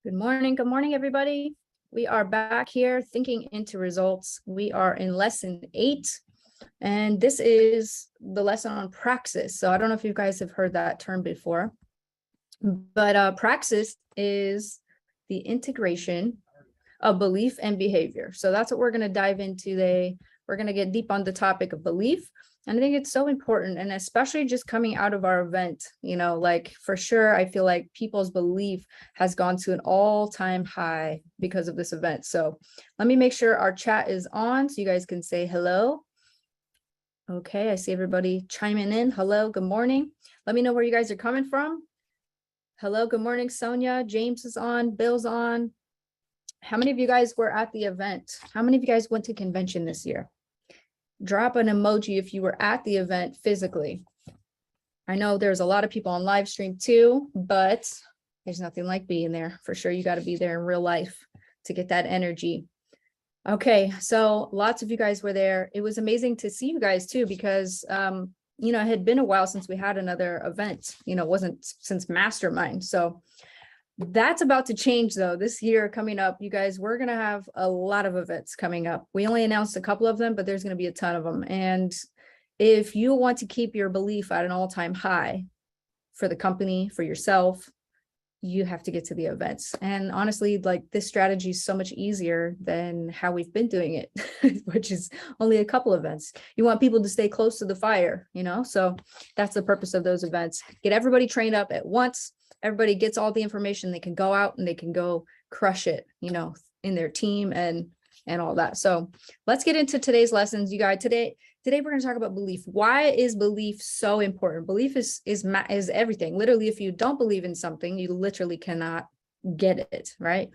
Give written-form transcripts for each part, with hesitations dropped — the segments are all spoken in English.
Good morning, everybody. We are back here thinking into results. We are in lesson 8, and this is the lesson on praxis. So I don't know if you guys have heard that term before, but praxis is the integration of belief and behavior. So that's what we're going to dive into today. We're going to get deep on the topic of belief. And I think it's so important, and especially just coming out of our event, like for sure, I feel like people's belief has gone to an all-time high because of this event. So let me make sure our chat is on so you guys can say hello. Okay, I see everybody chiming in. Hello, good morning. Let me know where you guys are coming from. Hello, good morning, Sonia. James is on, Bill's on. How many of you guys were at the event? How many of you guys went to convention this year? Drop an emoji if you were at the event physically. I know there's a lot of people on live stream too, but there's nothing like being there. For sure, you got to be there in real life to get that energy. Okay, so lots of you guys were there. It was amazing to see you guys too, because it had been a while since we had another event. It wasn't since Mastermind. So that's about to change though. This year coming up, you guys, we're going to have a lot of events coming up. We only announced a couple of them, but there's going to be a ton of them. And if you want to keep your belief at an all-time high for the company, for yourself, you have to get to the events. And honestly, like this strategy is so much easier than how we've been doing it, which is only a couple events. You want people to stay close to the fire, so that's the purpose of those events. Get everybody trained up at once. Everybody gets all the information. They can go out and they can go crush it, in their team and all that. So let's get into today's lessons, you guys. Today we're going to talk about belief. Why is belief so important? Belief is everything. Literally, if you don't believe in something, you literally cannot get it, right?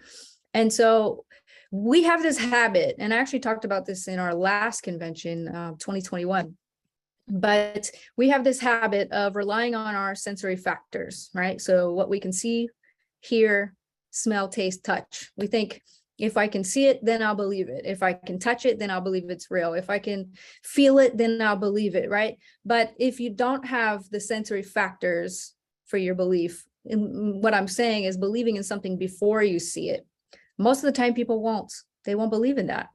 And so we have this habit, and I actually talked about this in our last convention, 2021. But we have this habit of relying on our sensory factors, right? So what we can see, hear, smell, taste, touch. We think if I can see it, then I'll believe it. If I can touch it, then I'll believe it's real. If I can feel it, then I'll believe it, right? But if you don't have the sensory factors for your belief, and what I'm saying is believing in something before you see it, most of the time people won't. They won't believe in that.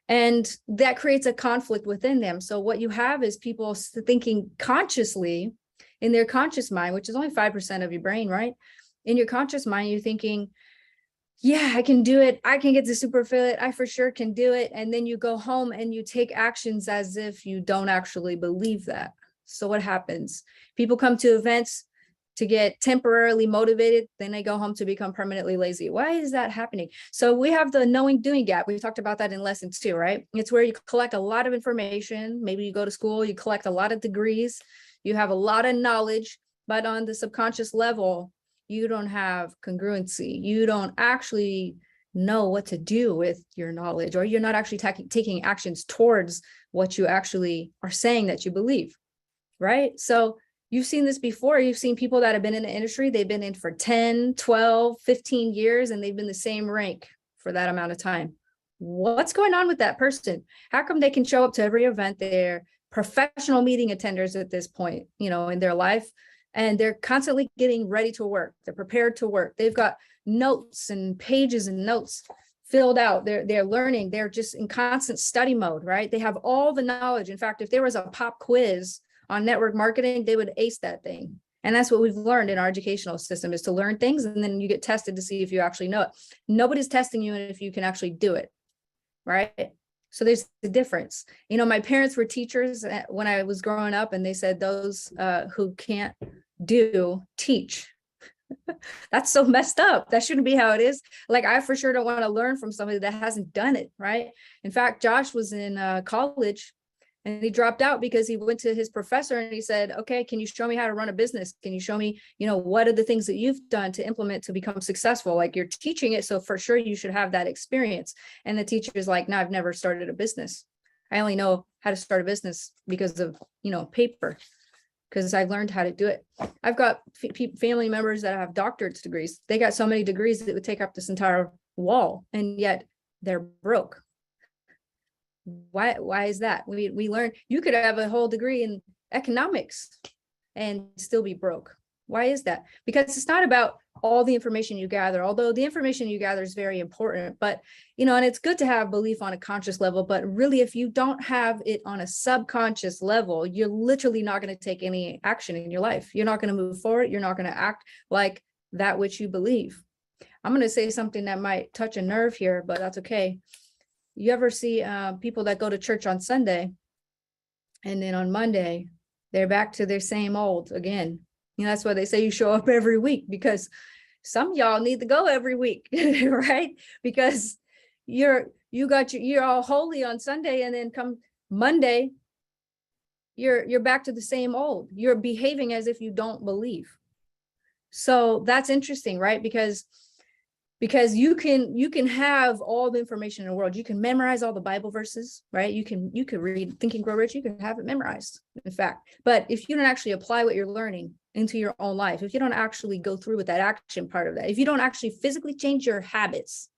And that creates a conflict within them. So what you have is people thinking consciously in their conscious mind, which is only 5% of your brain, right? In your conscious mind, you're thinking, yeah, I can do it. I can get the super fit. I for sure can do it. And then you go home and you take actions as if you don't actually believe that. So what happens? People come to events to get temporarily motivated, then they go home to become permanently lazy. Why is that happening? So we have the knowing doing gap. We talked about that in lesson 2, right? It's where you collect a lot of information. Maybe you go to school, you collect a lot of degrees, you have a lot of knowledge, but on the subconscious level, you don't have congruency. You don't actually know what to do with your knowledge, or you're not actually taking actions towards what you actually are saying that you believe, right? So you've seen this before. You've seen people that have been in the industry. They've been in for 10, 12, 15 years, and they've been the same rank for that amount of time. What's going on with that person? How come they can show up to every event? They're professional meeting attenders at this point, in their life, and they're constantly getting ready to work. They're prepared to work. They've got notes and pages and notes filled out. They're learning. They're just in constant study mode, right? They have all the knowledge. In fact, if there was a pop quiz on network marketing, they would ace that thing. And that's what we've learned in our educational system, is to learn things and then you get tested to see if you actually know it. Nobody's testing you if you can actually do it, right? So there's the difference. My parents were teachers when I was growing up, and they said those who can't do, teach. That's so messed up. That shouldn't be how it is. Like, I for sure don't want to learn from somebody that hasn't done it, right? In fact, Josh was in college, and he dropped out because he went to his professor and he said, okay, can you show me how to run a business? Can you show me, what are the things that you've done to implement to become successful? Like, you're teaching it, so for sure you should have that experience. And the teacher is like, no, I've never started a business. I only know how to start a business because of, paper, because I've learned how to do it. I've got family members that have doctorate degrees. They got so many degrees that it would take up this entire wall, and yet they're broke. Why is that? We learn you could have a whole degree in economics and still be broke. Why is that? Because it's not about all the information you gather, although the information you gather is very important, but, and it's good to have belief on a conscious level, but really, if you don't have it on a subconscious level, you're literally not going to take any action in your life. You're not going to move forward. You're not going to act like that which you believe. I'm going to say something that might touch a nerve here, but that's okay. You ever see people that go to church on Sunday and then on Monday, they're back to their same old again? That's why they say you show up every week, because some of y'all need to go every week, right? Because you're all holy on Sunday, and then come Monday, you're back to the same old. You're behaving as if you don't believe. So that's interesting, right? Because you can have all the information in the world. You can memorize all the Bible verses, right? You could read Think and Grow Rich. You can have it memorized, in fact. But if you don't actually apply what you're learning into your own life, if you don't actually go through with that action part of that, if you don't actually physically change your habits,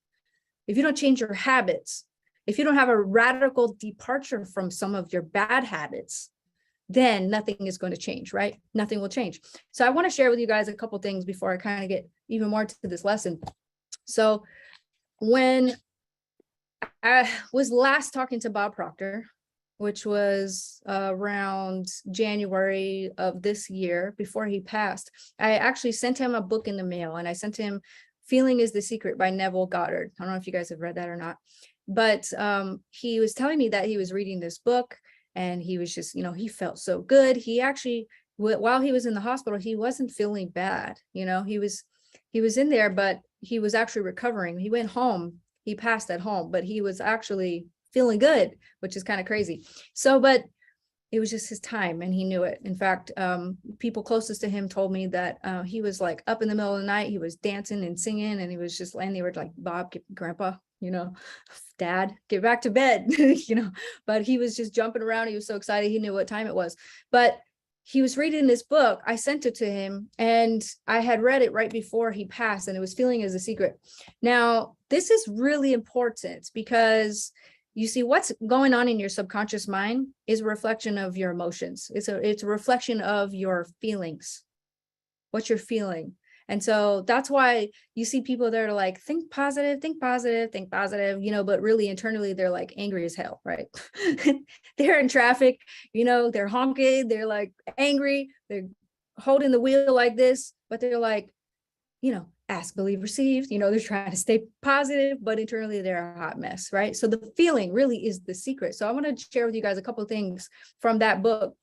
if you don't change your habits, if you don't have a radical departure from some of your bad habits, then nothing is going to change, right? Nothing will change. So I want to share with you guys a couple things before I kind of get even more to this lesson. So when I was last talking to Bob Proctor, which was around January of this year, before he passed, I actually sent him a book in the mail, and I sent him Feeling is the Secret by Neville Goddard. I don't know if you guys have read that or not, but he was telling me that he was reading this book, and he was just, he felt so good. He actually, while he was in the hospital, he wasn't feeling bad. He was in there, but he was actually recovering. He went home, he passed at home, but he was actually feeling good, which is kind of crazy. So, but it was just his time, and he knew it. In fact, people closest to him told me that he was like up in the middle of the night, he was dancing and singing, and he was just laying there like, Bob, Grandpa, Dad, get back to bed, but he was just jumping around. He was so excited. He knew what time it was. But he was reading this book. I sent it to him, and I had read it right before he passed, and it was Feeling is the Secret. Now, this is really important, because you see, what's going on in your subconscious mind is a reflection of your emotions. It's a reflection of your feelings, what you're feeling. And so that's why you see people that are like, think positive, think positive, think positive, but really internally they're like angry as hell, right? They're in traffic, they're honking, they're like angry, they're holding the wheel like this, but they're like, ask, believe, receive, they're trying to stay positive, but internally they're a hot mess, right? So the feeling really is the secret. So I want to share with you guys a couple of things from that book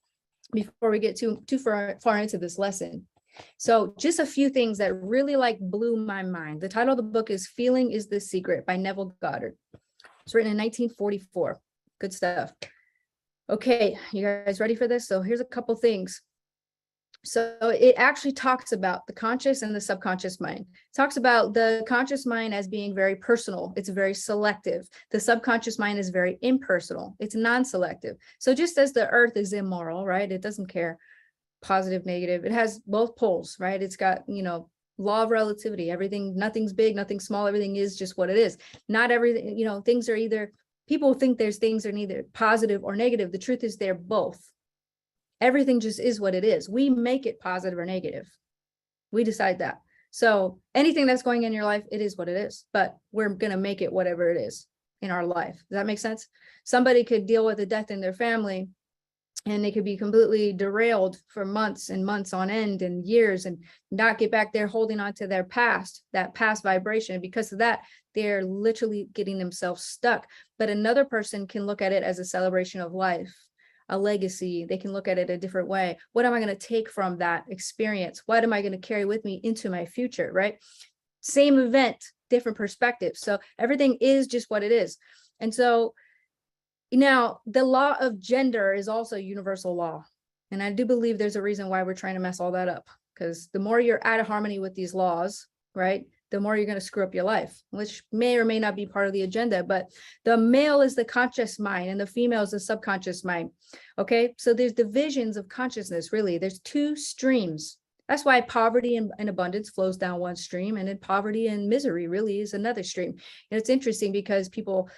before we get too far into this lesson. So just a few things that really blew my mind. The title of the book is Feeling is the Secret by Neville Goddard. It's written in 1944. Good stuff. Okay, you guys ready for this? So here's a couple things. So it actually talks about the conscious and the subconscious mind. It talks about the conscious mind as being very personal. It's very selective. The subconscious mind is very impersonal. It's non-selective. So just as the earth is immoral, right? It doesn't care positive, negative. It has both poles, right? It's got, law of relativity. Everything, nothing's big, nothing small. Everything is just what it is. Not everything, things are either, people think there's things are neither positive or negative. The truth is they're both. Everything just is what it is. We make it positive or negative. We decide that. So anything that's going in your life, it is what it is, but we're going to make it whatever it is in our life. Does that make sense? Somebody could deal with a death in their family, and they could be completely derailed for months and months on end and years, and not get back there holding on to their past, that past vibration. Because of that, they're literally getting themselves stuck. But another person can look at it as a celebration of life, a legacy. They can look at it a different way. What am I going to take from that experience? What am I going to carry with me into my future, right? Same event, different perspective. So everything is just what it is. And so now the law of gender is also a universal law. And I do believe there's a reason why we're trying to mess all that up, because the more you're out of harmony with these laws, right, the more you're going to screw up your life, which may or may not be part of the agenda. But the male is the conscious mind and the female is the subconscious mind. Okay, so there's divisions of consciousness, really. There's two streams. That's why poverty and abundance flows down one stream, and then poverty and misery really is another stream. And it's interesting because people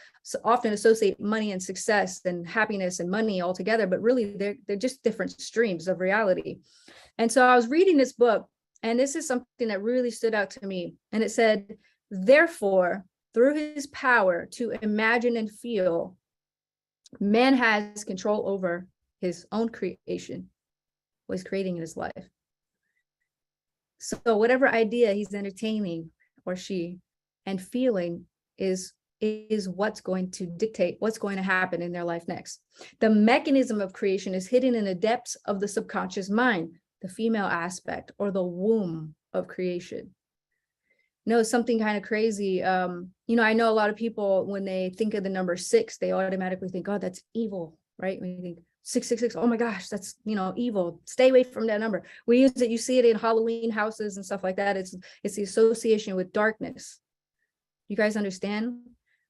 often associate money and success and happiness and money all together, but really they're just different streams of reality. And so I was reading this book, And this is something that really stood out to me. And it said, therefore, through his power to imagine and feel, man has control over his own creation, what he's creating in his life. So whatever idea he's entertaining, or she, and feeling is what's going to dictate what's going to happen in their life next. The mechanism of creation is hidden in the depths of the subconscious mind, the female aspect, or the womb of creation. Something kind of crazy. I know a lot of people, when they think of the number 6, they automatically think, oh, that's evil, right? When you think 666, oh my gosh, that's, evil. Stay away from that number. We use it, you see it in Halloween houses and stuff like that. It's the association with darkness. You guys understand?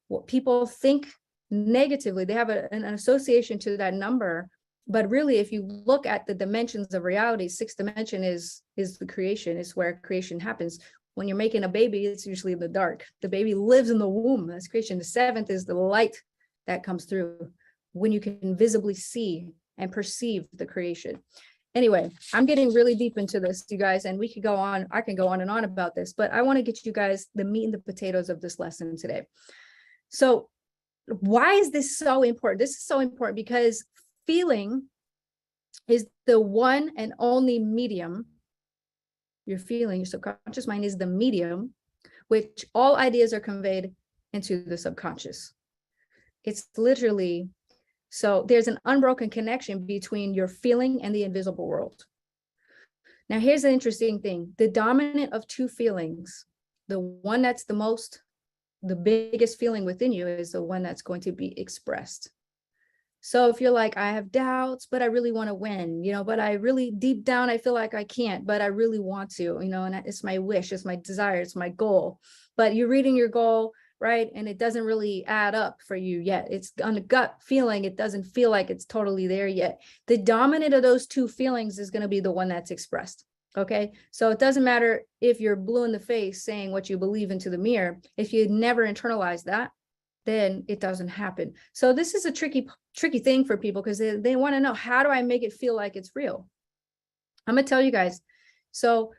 What people think negatively, they have an association to that number. But really, if you look at the dimensions of reality, 6th dimension is the creation, is where creation happens. When you're making a baby, it's usually in the dark. The baby lives in the womb. That's creation. The 7th is the light that comes through when you can visibly see and perceive the creation. Anyway, I'm getting really deep into this, you guys, and we could go on. I can go on and on about this, but I want to get you guys the meat and the potatoes of this lesson today. So why is this so important? This is so important because feeling is the one and only medium. Your feeling, your subconscious mind is the medium which all ideas are conveyed into the subconscious. It's literally, so there's an unbroken connection between your feeling and the invisible world. Now, here's the interesting thing. The dominant of two feelings, the one that's the biggest feeling within you, is the one that's going to be expressed. So if you're like, I have doubts, but I really want to win, but I really deep down, I feel like I can't, but I really want to, and it's my wish, it's my desire, it's my goal. But you're reading your goal, right? And it doesn't really add up for you yet. It's on the gut feeling. It doesn't feel like it's totally there yet. The dominant of those two feelings is going to be the one that's expressed. Okay. So it doesn't matter if you're blue in the face saying what you believe into the mirror. If you never internalize that, then it doesn't happen. So this is a tricky thing for people because they want to know, how do I make it feel like it's real? I'm going to tell you guys. So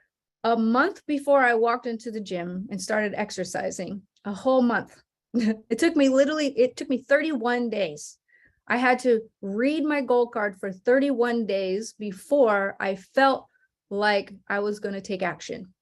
a month before I walked into the gym and started exercising, a whole month, it took me 31 days. I had to read my goal card for 31 days before I felt like I was going to take action.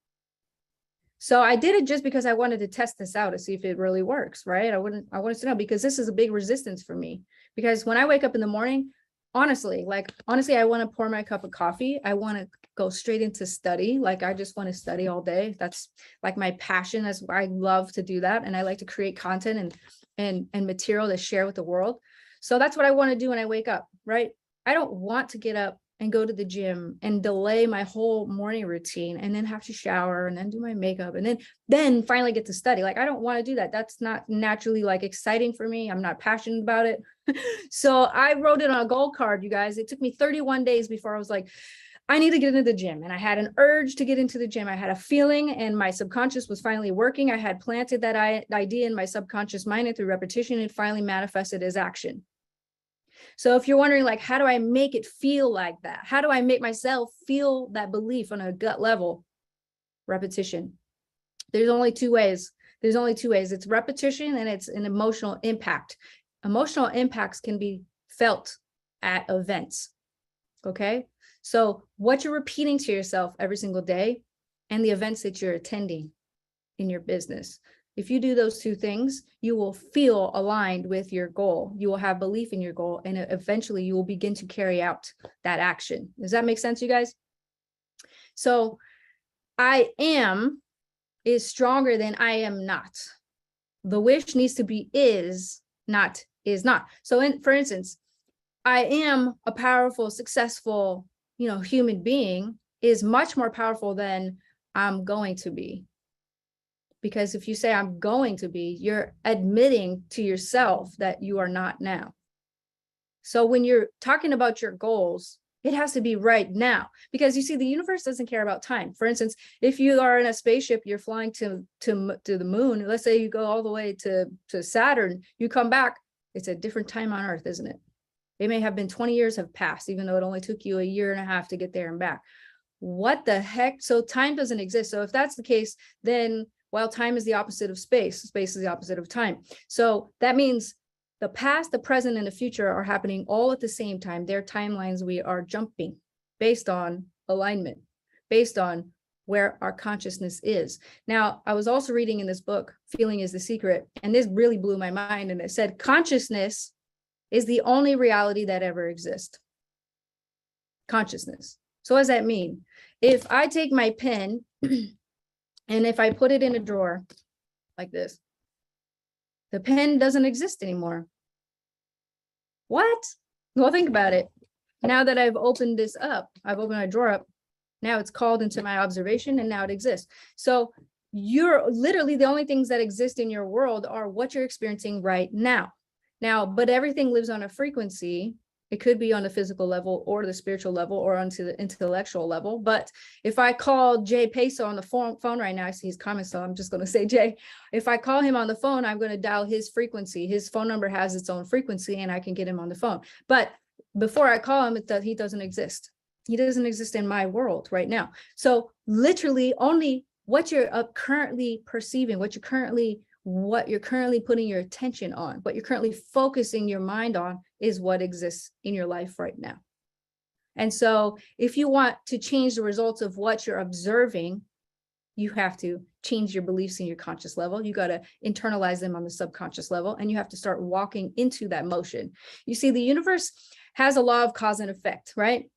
So I did it just because I wanted to test this out to see if it really works, right? I wanted to know, because this is a big resistance for me. Because when I wake up in the morning, honestly, I want to pour my cup of coffee. I want to go straight into study. Like, I just want to study all day. That's like my passion. That's why I love to do that. And I like to create content and material to share with the world. So that's what I want to do when I wake up, right? I don't want to get up and go to the gym and delay my whole morning routine and then have to shower and then do my makeup and then finally get to study. Like, I don't want to do that. That's not naturally exciting for me. I'm not passionate about it. So I wrote it on a goal card, you guys. It took me 31 days before I was like, I need to get into the gym. And I had an urge to get into the gym. I had a feeling, and my subconscious was finally working. I had planted that idea in my subconscious mind, and through repetition, it finally manifested as action. So if you're wondering, how do I make it feel like that? How do I make myself feel that belief on a gut level? Repetition. There's only two ways. It's repetition and it's an emotional impact. Emotional impacts can be felt at events. Okay. So what you're repeating to yourself every single day and the events that you're attending in your business. If you do those two things, you will feel aligned with your goal. You will have belief in your goal, and eventually you will begin to carry out that action. Does that make sense, you guys? So I am is stronger than I am not. The wish needs to be is, not is not. So for instance, I am a powerful, successful, human being is much more powerful than I'm going to be. Because if you say I'm going to be, you're admitting to yourself that you are not now. So when you're talking about your goals, it has to be right now, because you see, the universe doesn't care about time. For instance, if you are in a spaceship, you're flying to the moon. Let's say you go all the way to Saturn, you come back, it's a different time on Earth, isn't it? It may have been 20 years have passed, even though it only took you a year and a half to get there and back. what the heck? So time doesn't exist. So if that's the case, then while time is the opposite of space, space is the opposite of time. So that means the past, the present, and the future are happening all at the same time. They're timelines we are jumping based on alignment, based on where our consciousness is. Now, I was also reading in this book, Feeling is the Secret, and this really blew my mind. And it said, consciousness is the only reality that ever exists. Consciousness. So what does that mean? If I take my pen and if I put it in a drawer like this, the pen doesn't exist anymore. What? Well, think about it. Now that I've opened this up, I've opened my drawer up. Now it's called into my observation and now it exists. So you're literally the only things that exist in your world are what you're experiencing right now. But everything lives on a frequency. It could be on the physical level or the spiritual level or onto the intellectual level. But if I call Jay Peso on the phone right now, I see his comments, so I'm just going to say, Jay, if I call him on the phone, I'm going to dial his frequency. His phone number has its own frequency and I can get him on the phone. But before I call him, he doesn't exist. He doesn't exist in my world right now. So literally only what you're currently perceiving, what you're currently putting your attention on, what you're currently focusing your mind on is what exists in your life right now. And so if you want to change the results of what you're observing, you have to change your beliefs in your conscious level. You got to internalize them on the subconscious level, and you have to start walking into that motion. You see, the universe has a law of cause and effect, right?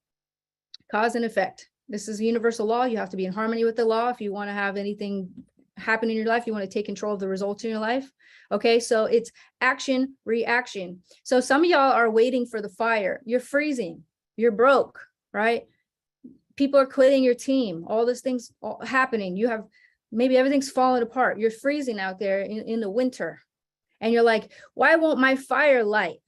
Cause and effect. This is a universal law. You have to be in harmony with the law if you want to have anything happen in your life. You want to take control of the results in your life. Okay, so it's action, reaction. So some of y'all are waiting for the fire. You're freezing. You're broke, right? People are quitting your team. All these things happening. You have maybe everything's falling apart. You're freezing out there in the winter. And you're like, why won't my fire light?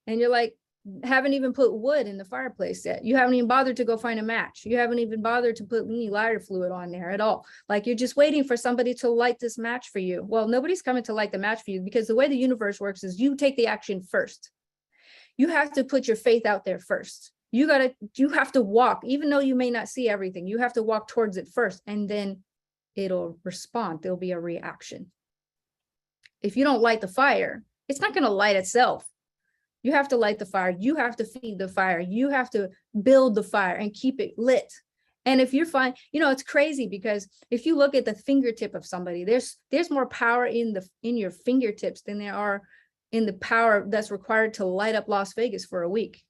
And you're like, haven't even put wood in the fireplace yet. You haven't even bothered to go find a match. You haven't even bothered to put any lighter fluid on there at all. Like, you're just waiting for somebody to light this match for you. Well, nobody's coming to light the match for you, because the way the universe works is you take the action first. You have to put your faith out there first. You have to walk, even though you may not see everything, you have to walk towards it first, and then it'll respond. There'll be a reaction. If you don't light the fire, it's not going to light itself. You have to light the fire. You have to feed the fire. You have to build the fire and keep it lit. And if you're fine, it's crazy, because if you look at the fingertip of somebody, there's more power in your fingertips than there are in the power that's required to light up Las Vegas for a week.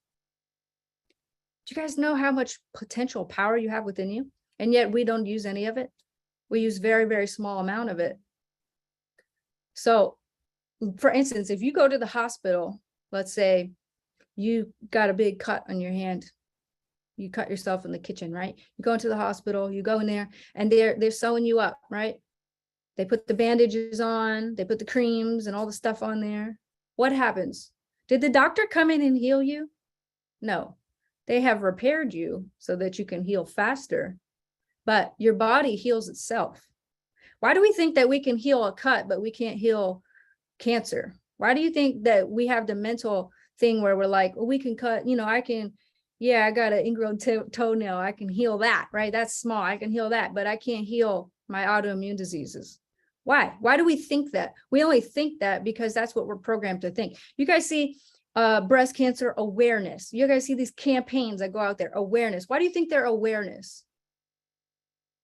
Do you guys know how much potential power you have within you? And yet we don't use any of it. We use very, very small amount of it. So, for instance, if you go to the hospital, let's say you got a big cut on your hand. You cut yourself in the kitchen, right? You go into the hospital, you go in there, and they're sewing you up, right? They put the bandages on, they put the creams and all the stuff on there. What happens? Did the doctor come in and heal you? No. They have repaired you so that you can heal faster, but your body heals itself. Why do we think that we can heal a cut, but we can't heal cancer? Why do you think that we have the mental thing where we're like, well, we can cut, I got an ingrown toenail. I can heal that, right? That's small. I can heal that, but I can't heal my autoimmune diseases. Why? Why do we think that? We only think that because that's what we're programmed to think. You guys see breast cancer awareness. You guys see these campaigns that go out there, awareness. Why do you think they're awareness?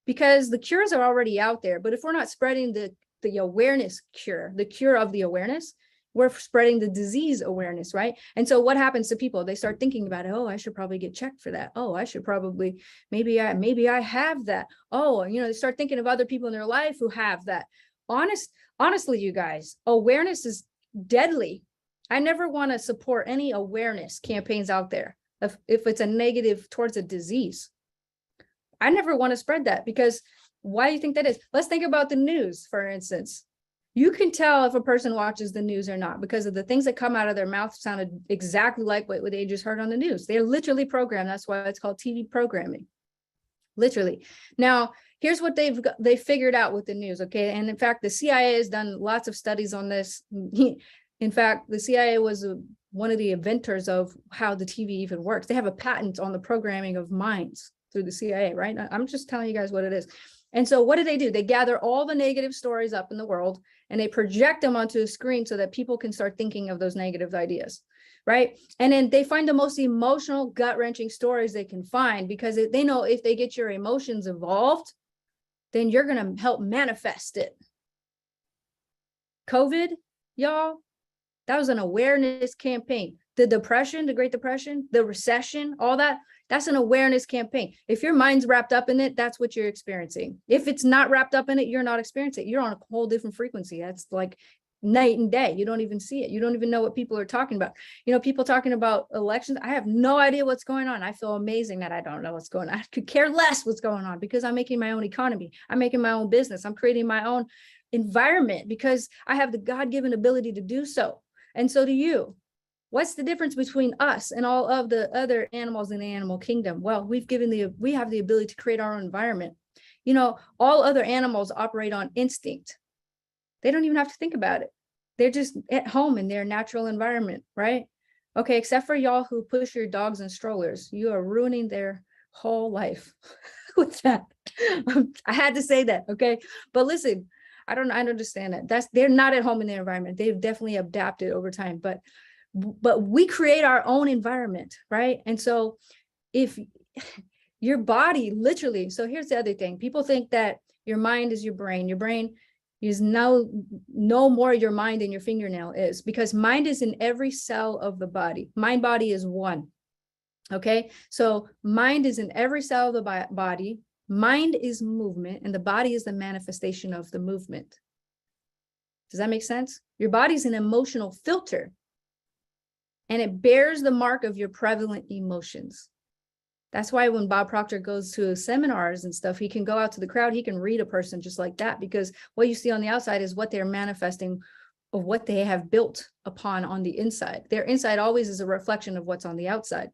Because the cures are already out there. But if we're not spreading the awareness cure, the cure of the awareness, we're spreading the disease awareness, right? And so what happens to people? They start thinking about it. Oh, I should probably get checked for that. Oh, I should probably, maybe I have that. Oh, they start thinking of other people in their life who have that. Honestly, you guys, awareness is deadly. I never want to support any awareness campaigns out there if it's a negative towards a disease. I never want to spread that, because why do you think that is? Let's think about the news, for instance. You can tell if a person watches the news or not because of the things that come out of their mouth sounded exactly like what they just heard on the news. They're literally programmed. That's why it's called TV programming. Literally. Now, here's what they figured out with the news, okay? And in fact, the CIA has done lots of studies on this. In fact, the CIA was one of the inventors of how the TV even works. They have a patent on the programming of minds. through the CIA, right? I'm just telling you guys what it is. And so what do? They gather all the negative stories up in the world and they project them onto a screen so that people can start thinking of those negative ideas, right? And then they find the most emotional, gut-wrenching stories they can find, because they know if they get your emotions involved, then you're going to help manifest it. COVID, y'all, that was an awareness campaign. The depression, the Great Depression, the recession, all that, that's an awareness campaign. If your mind's wrapped up in it, that's what you're experiencing. If it's not wrapped up in it, you're not experiencing it. You're on a whole different frequency. That's like night and day. You don't even see it. You don't even know what people are talking about. You know, people talking about elections. I have no idea what's going on. I feel amazing that I don't know what's going on. I could care less what's going on because I'm making my own economy. I'm making my own business. I'm creating my own environment because I have the God-given ability to do so. And so do you. What's the difference between us and all of the other animals in the animal kingdom? Well, we have the ability to create our own environment. You know, all other animals operate on instinct. They don't even have to think about it. They're just at home in their natural environment, right? Okay, except for y'all who push your dogs in strollers. You are ruining their whole life with that. I had to say that, okay? But listen, I understand that. They're not at home in their environment. They've definitely adapted over time, but we create our own environment, right? And so if your body literally, so here's the other thing. People think that your mind is your brain. Your brain is no more your mind than your fingernail is, because mind is in every cell of the body. Mind body is one. Okay, so mind is in every cell of the body. Mind is movement, and the body is the manifestation of the movement. Does that make sense? Your body's an emotional filter, and it bears the mark of your prevalent emotions. That's why when Bob Proctor goes to seminars and stuff, he can go out to the crowd, he can read a person just like that, because what you see on the outside is what they're manifesting of what they have built upon on the inside. Their inside always is a reflection of what's on the outside.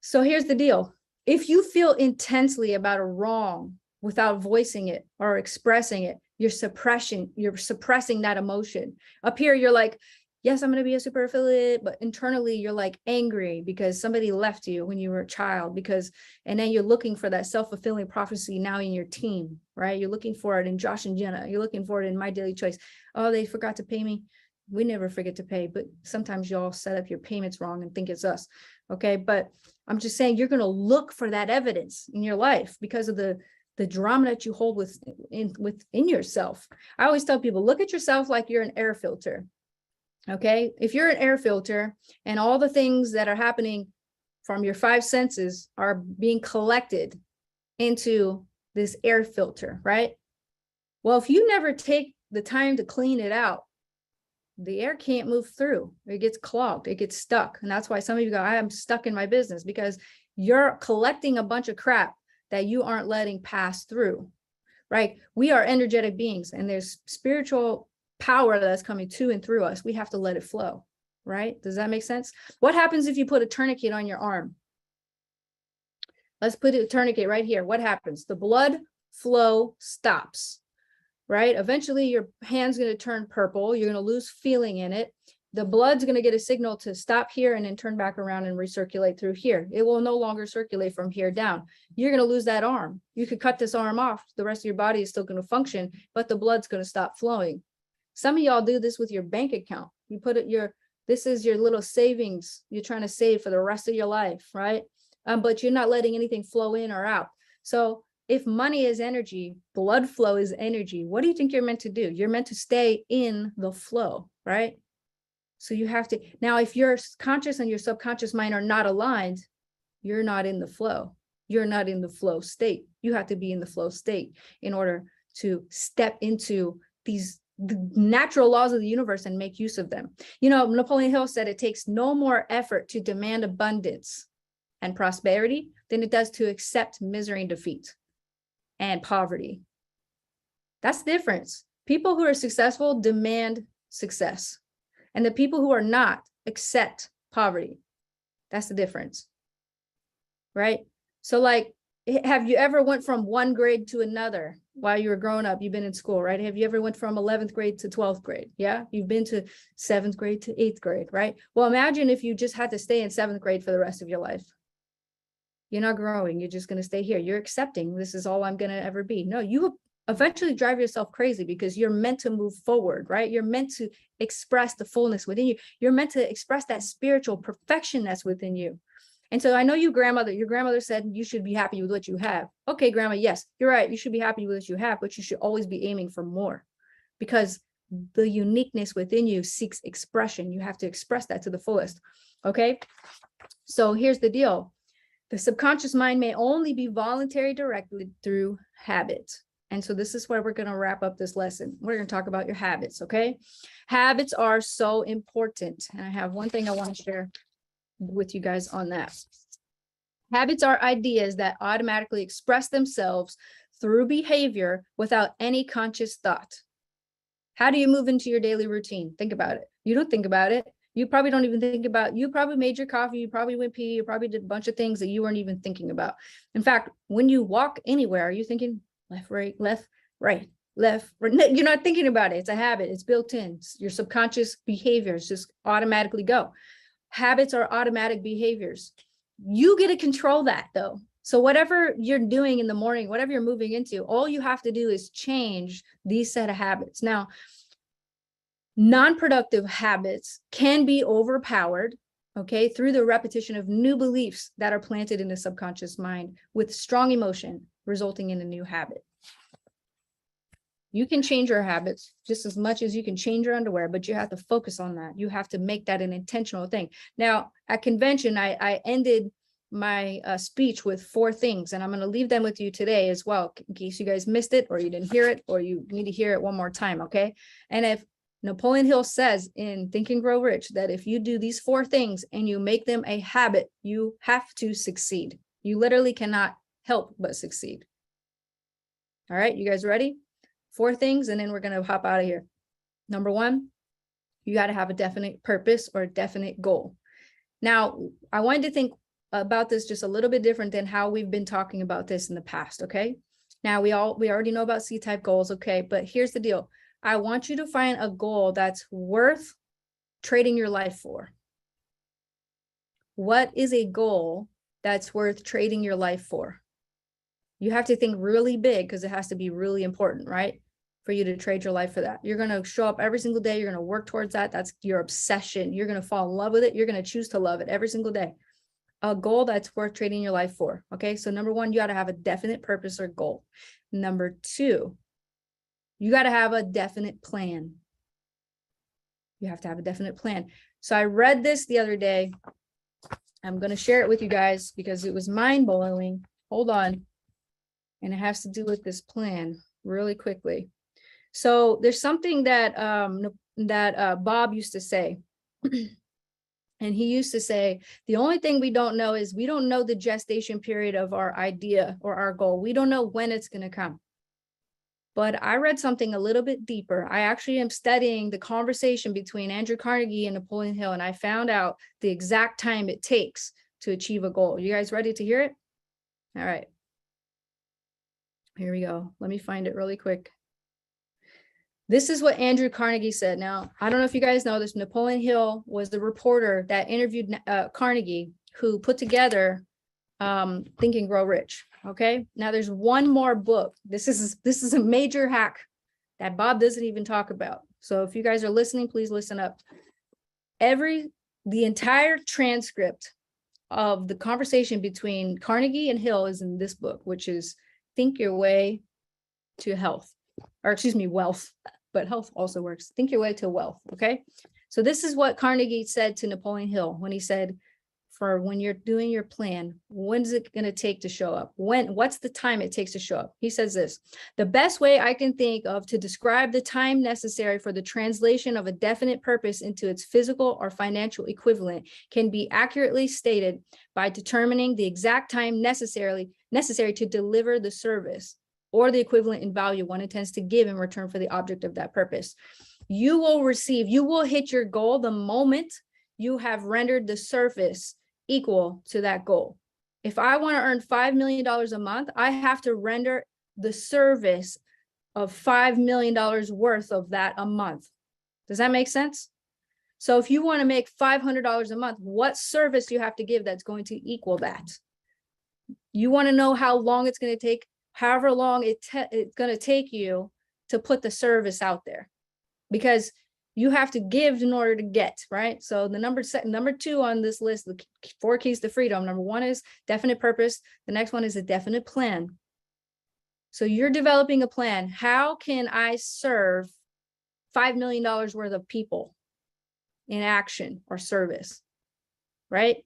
So here's the deal. If you feel intensely about a wrong without voicing it or expressing it, you're suppressing that emotion. Up here, you're like, yes, I'm going to be a super affiliate, but internally you're like angry because somebody left you when you were a child, and then you're looking for that self-fulfilling prophecy now in your team, right? You're looking for it in Josh and Jenna. You're looking for it in My Daily Choice. Oh, they forgot to pay me. We never forget to pay, but sometimes y'all set up your payments wrong and think it's us. Okay. But I'm just saying, you're going to look for that evidence in your life because of the drama that you hold within yourself. I always tell people, look at yourself like you're an air filter. Okay. If you're an air filter and all the things that are happening from your five senses are being collected into this air filter, right? Well, if you never take the time to clean it out, the air can't move through. It gets clogged, it gets stuck. And that's why some of you go, I am stuck in my business, because you're collecting a bunch of crap that you aren't letting pass through, right? We are energetic beings, and there's spiritual power that's coming to and through us. We have to let it flow, right? Does that make sense? What happens if you put a tourniquet on your arm? Let's put a tourniquet right here. What happens? The blood flow stops, right? Eventually your hand's going to turn purple. You're going to lose feeling in it. The blood's going to get a signal to stop here and then turn back around and recirculate through here. It will no longer circulate from here down. You're going to lose that arm. You could cut this arm off. The rest of your body is still going to function, but the blood's going to stop flowing. Some of y'all do this with your bank account. You put it this is your little savings you're trying to save for the rest of your life, right? But you're not letting anything flow in or out. So if money is energy, blood flow is energy, what do you think you're meant to do? You're meant to stay in the flow, right? So you have to, now if your conscious and your subconscious mind are not aligned, you're not in the flow. You're not in the flow state. You have to be in the flow state in order to step into the natural laws of the universe and make use of them. You know, Napoleon Hill said it takes no more effort to demand abundance and prosperity than it does to accept misery and defeat and poverty. That's the difference. People who are successful demand success, and the people who are not accept poverty. That's the difference, right? So like, have you ever went from one grade to another while you were growing up? You've been in school, right? Have you ever went from 11th grade to 12th grade? Yeah. You've been to 7th grade to 8th grade, right? Well, imagine if you just had to stay in 7th grade for the rest of your life. You're not growing. You're just going to stay here. You're accepting this is all I'm going to ever be. No, you eventually drive yourself crazy because you're meant to move forward, right? You're meant to express the fullness within you. You're meant to express that spiritual perfection that's within you. And so I know your grandmother said you should be happy with what you have. Okay, grandma, yes, you're right. You should be happy with what you have, but you should always be aiming for more because the uniqueness within you seeks expression. You have to express that to the fullest. Okay. So here's the deal. The subconscious mind may only be voluntary directly through habit. And so this is where we're going to wrap up this lesson. We're going to talk about your habits. Okay. Habits are so important. And I have one thing I want to share with you guys on that. Habits are ideas that automatically express themselves through behavior without any conscious thought. How do you move into your daily routine? Think about it. You don't think about it. You probably don't even think about, you probably made your coffee, you probably went pee, you probably did a bunch of things that you weren't even thinking about. In fact, when you walk anywhere, are you thinking left, right, left, right, left, right? No, you're not thinking about it. It's a habit. It's built in. It's your subconscious behaviors just automatically go. Habits are automatic behaviors. You get to control that though. So whatever you're doing in the morning, whatever you're moving into, all you have to do is change these set of habits. Now, non-productive habits can be overpowered, okay, through the repetition of new beliefs that are planted in the subconscious mind with strong emotion, resulting in a new habit. You can change your habits just as much as you can change your underwear, but you have to focus on that. You have to make that an intentional thing. Now, at convention, I ended my speech with 4 things, and I'm going to leave them with you today as well, in case you guys missed it or you didn't hear it or you need to hear it one more time, okay? And if Napoleon Hill says in Think and Grow Rich that if you do these 4 things and you make them a habit, you have to succeed. You literally cannot help but succeed. All right, you guys ready? 4 things, and then we're going to hop out of here. Number 1, you got to have a definite purpose or a definite goal. Now, I wanted to think about this just a little bit different than how we've been talking about this in the past, okay? Now, we already know about C-type goals, okay? But here's the deal. I want you to find a goal that's worth trading your life for. What is a goal that's worth trading your life for? You have to think really big because it has to be really important, right? For you to trade your life for that. You're going to show up every single day. You're going to work towards that. That's your obsession. You're going to fall in love with it. You're going to choose to love it every single day. A goal that's worth trading your life for. Okay. So number 1, you got to have a definite purpose or goal. Number 2, you got to have a definite plan. You have to have a definite plan. So I read this the other day. I'm going to share it with you guys because it was mind-blowing. Hold on. And it has to do with this plan really quickly. So there's something that Bob used to say. And he used to say, the only thing we don't know is we don't know the gestation period of our idea or our goal. We don't know when it's going to come. But I read something a little bit deeper. I actually am studying the conversation between Andrew Carnegie and Napoleon Hill, and I found out the exact time it takes to achieve a goal. You guys ready to hear it? All right. Here we go. Let me find it really quick. This is what Andrew Carnegie said. Now, I don't know if you guys know this. Napoleon Hill was the reporter that interviewed Carnegie, who put together Think and Grow Rich. Okay. Now there's one more book. This is a major hack that Bob doesn't even talk about. So if you guys are listening, please listen up. The entire transcript of the conversation between Carnegie and Hill is in this book, which is Think Your Way to Health, or excuse me, Wealth, but health also works. Think Your Way to Wealth. Okay. So this is what Carnegie said to Napoleon Hill when he said, for when you're doing your plan, when's it going to take to show up? What's the time it takes to show up? He says this: the best way I can think of to describe the time necessary for the translation of a definite purpose into its physical or financial equivalent can be accurately stated by determining the exact time necessary to deliver the service or the equivalent in value one intends to give in return for the object of that purpose. You will hit your goal the moment you have rendered the service equal to that goal. If I want to earn $5 million a month, I have to render the service of $5 million worth of that a month. Does that make sense? So if you want to make $500 a month, what service do you have to give that's going to equal that? You want to know how long it's going to take, however long it's going to take you to put the service out there, because you have to give in order to get, right? So the number 2 on this list, the 4 keys to freedom. Number 1 is definite purpose. The next one is a definite plan. So you're developing a plan. How can I serve $5 million worth of people in action or service, right?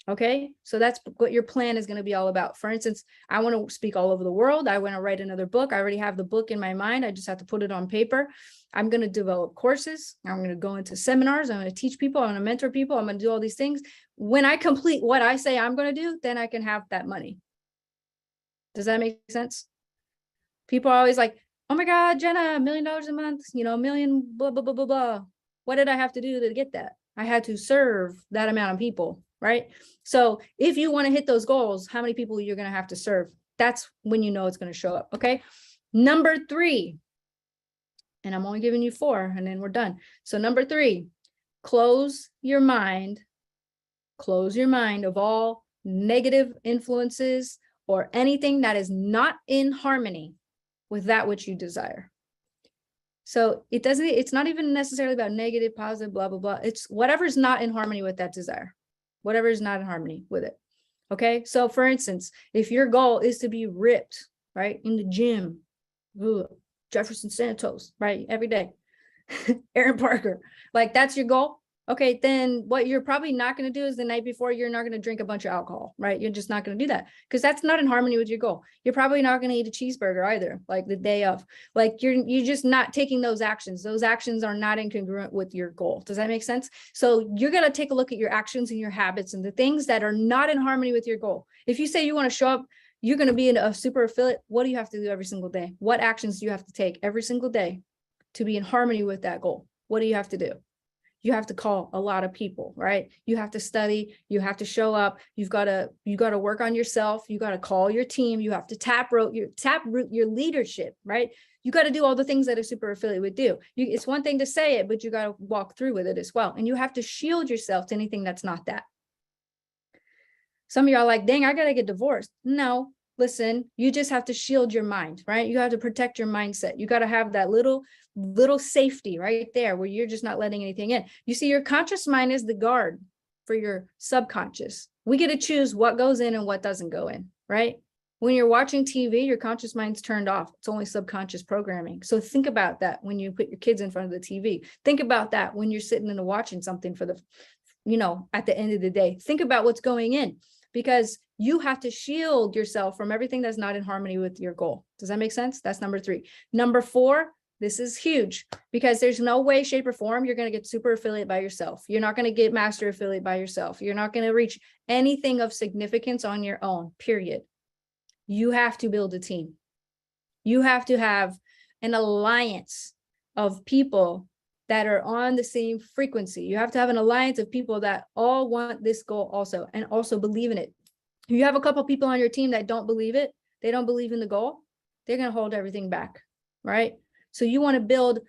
Okay, so that's what your plan is going to be all about. For instance, I want to speak all over the world. I want to write another book. I already have the book in my mind. I just have to put it on paper. I'm going to develop courses. I'm going to go into seminars. I'm going to teach people. I'm going to mentor people. I'm going to do all these things. When I complete what I say I'm going to do, then I can have that money. Does that make sense? People are always like, oh my God, Jenna, $1 million a month, $1 million, blah, blah, blah, blah, blah. What did I have to do to get that? I had to serve that amount of people, right? So if you want to hit those goals, how many people you're going to have to serve? That's when you know it's going to show up. Okay. Number 3, and I'm only giving you 4 and then we're done. So number 3, close your mind of all negative influences or anything that is not in harmony with that which you desire. So it's not even necessarily about negative, positive, blah, blah, blah. It's whatever's not in harmony with that desire, whatever is not in harmony with it. Okay. So for instance, if your goal is to be ripped, right, in the gym, Jefferson Santos, right, every day, Aaron Parker, like that's your goal. Okay, then what you're probably not going to do is the night before, you're not going to drink a bunch of alcohol, right? You're just not going to do that because that's not in harmony with your goal. You're probably not going to eat a cheeseburger either, like the day of. Like you're just not taking those actions. Those actions are not incongruent with your goal. Does that make sense? So you're going to take a look at your actions and your habits and the things that are not in harmony with your goal. If you say you want to show up, you're going to be in a super affiliate. What do you have to do every single day? What actions do you have to take every single day to be in harmony with that goal? What do you have to do? You have to call a lot of people, right? You have to study, you have to show up, you got to work on yourself, you got to call your team, you have to taproot your leadership, right? You got to do all the things that a super affiliate would do. It's one thing to say it, but you got to walk through with it as well. And you have to shield yourself to anything that's not that. Some of y'all are like, dang, I got to get divorced. No, listen, you just have to shield your mind, right? You have to protect your mindset. You got to have that little safety right there where you're just not letting anything in. You see, your conscious mind is the guard for your subconscious. We get to choose what goes in and what doesn't go in, right? When you're watching TV, your conscious mind's turned off. It's only subconscious programming. So think about that when you put your kids in front of the TV. Think about that when you're sitting and watching something for the, at the end of the day. Think about what's going in, because you have to shield yourself from everything that's not in harmony with your goal. Does that make sense? That's number 3. Number 4, this is huge, because there's no way, shape, or form you're going to get super affiliate by yourself. You're not going to get master affiliate by yourself. You're not going to reach anything of significance on your own, period. You have to build a team. You have to have an alliance of people that are on the same frequency. You have to have an alliance of people that all want this goal also, and also believe in it. If you have a couple of people on your team that don't believe it, they don't believe in the goal, they're going to hold everything back, right? So you want to build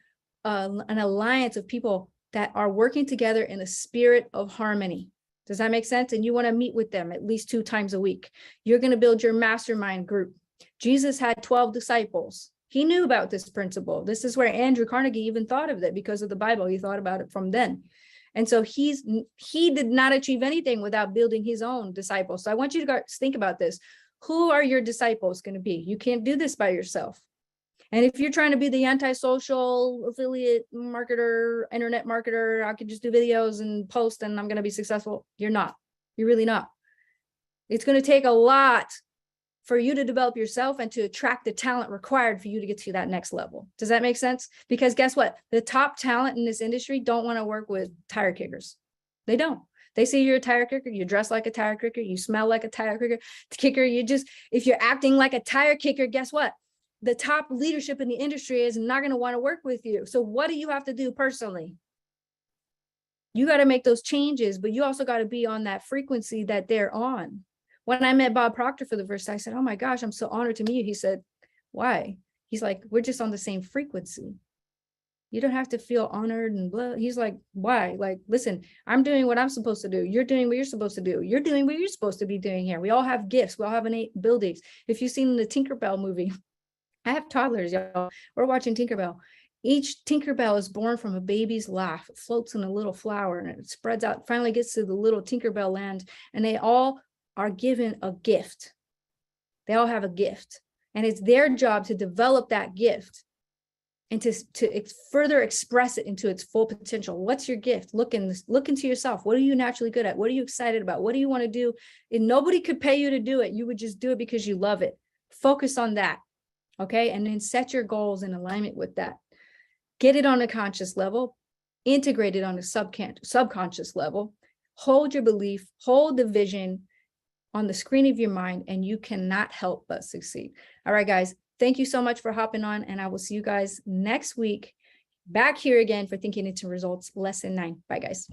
an alliance of people that are working together in a spirit of harmony. Does that make sense? And you want to meet with them at least 2 times a week. You're going to build your mastermind group. Jesus had 12 disciples. He knew about this principle. This is where Andrew Carnegie even thought of it because of the Bible. He thought about it from then. And so he did not achieve anything without building his own disciples. So I want you to think about this. Who are your disciples going to be? You can't do this by yourself. And if you're trying to be the anti-social affiliate marketer, internet marketer, I could just do videos and post and I'm going to be successful. You're not. You're really not. It's going to take a lot for you to develop yourself and to attract the talent required for you to get to that next level. Does that make sense? Because guess what? The top talent in this industry don't want to work with tire kickers. They don't. They see you're a tire kicker, you dress like a tire kicker, you smell like a tire kicker, if you're acting like a tire kicker, guess what? The top leadership in the industry is not going to want to work with you. So what do you have to do personally? You got to make those changes, but you also got to be on that frequency that they're on. When I met Bob Proctor for the first time, I said, oh my gosh, I'm so honored to meet you. He said, why? He's like, we're just on the same frequency. You don't have to feel honored and blah. He's like, why? Like, listen, I'm doing what I'm supposed to do. You're doing what you're supposed to do. You're doing what you're supposed to be doing here. We all have gifts. We all have innate abilities. If you've seen the Tinkerbell movie, I have toddlers, y'all. We're watching Tinkerbell. Each Tinkerbell is born from a baby's laugh. It floats in a little flower and it spreads out, finally gets to the little Tinkerbell land, and they all are given a gift. They all have a gift, and it's their job to develop that gift and to further express it into its full potential. What's your gift? Look into yourself. What are you naturally good at? What are you excited about? What do you want to do? And nobody could pay you to do it. You would just do it because you love it. Focus on that. Okay. And then set your goals in alignment with that. Get it on a conscious level, integrate it on a subconscious level, hold your belief, hold the vision on the screen of your mind, and you cannot help but succeed. All right, guys. Thank you so much for hopping on, and I will see you guys next week back here again for Thinking Into Results Lesson 9. Bye, guys.